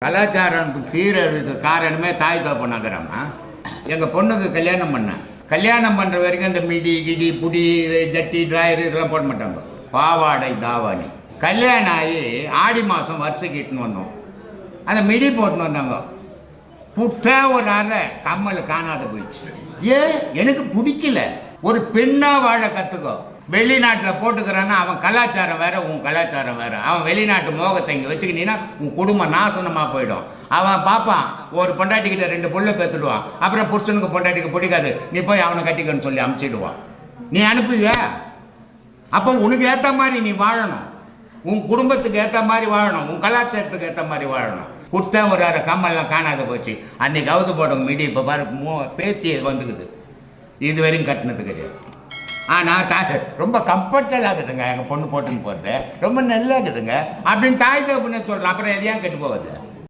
கலாச்சாரத்துக்கு சீரழிவுக்கு காரணமே தாய் தகப்பனாகிறம்மா. எங்கள் பொண்ணுக்கு கல்யாணம் பண்ணேன். கல்யாணம் பண்ணுற வரைக்கும் இந்த மிடி கிடி புடி ஜட்டி டிராயரு இதெல்லாம் போட மாட்டாங்க. பாவாடை தாவாணி. கல்யாணம் ஆகி ஆடி மாதம் வருஷத்துக்கு இட்டுன்னு வந்தோம். அந்த மிடி போட்டுன்னு வந்தாங்க. புட்டா ஒரு அரை கம்மல் காணாத போயிடுச்சு. ஏன் எனக்கு பிடிக்கல. ஒரு பெண்ணாக வாழ கற்றுக்கோ. வெளிநாட்டில் போட்டுக்கிறான்னா அவன் கலாச்சாரம் வேறு, உன் கலாச்சாரம் வேறு. அவன் வெளிநாட்டு மோகத்தை இங்கே வச்சுக்கினீன்னா உன் குடும்பம் நாசனமாக போயிடும். அவன் பார்ப்பான், ஒரு பொண்டாட்டிக்கிட்ட 2 புள்ள பெற்றுடுவான். அப்புறம் புருஷனுக்கு பொண்டாட்டிக்கு பிடிக்காது, நீ போய் அவனை கட்டிக்கன்னு சொல்லி அமுச்சிடுவான். நீ அனுப்புவியா? அப்போ உனக்கு ஏற்ற மாதிரி நீ வாழணும். உன் குடும்பத்துக்கு ஏற்ற மாதிரி வாழணும். உன் கலாச்சாரத்துக்கு ஏற்ற மாதிரி வாழணும். கொடுத்தா ஒரு அரை கம்மெல்லாம் காணாத போச்சு. அன்றைக்கி அவுத்து போடும் மிடி இப்போ பாரு பேத்தி வந்துக்குது. இது வரையும் கட்டினது கிடையாது. ஆனால் ரொம்ப கம்ஃபர்டபுள் ஆகுதுங்க எங்கள் பொண்ணு போட்டுன்னு போகிறது. ரொம்ப நல்லா இருக்குதுங்க அப்படின்னு தாய் தகப்பன்னு சொல்கிறேன். அப்புறம் எதையும் கெட்டு போகுது.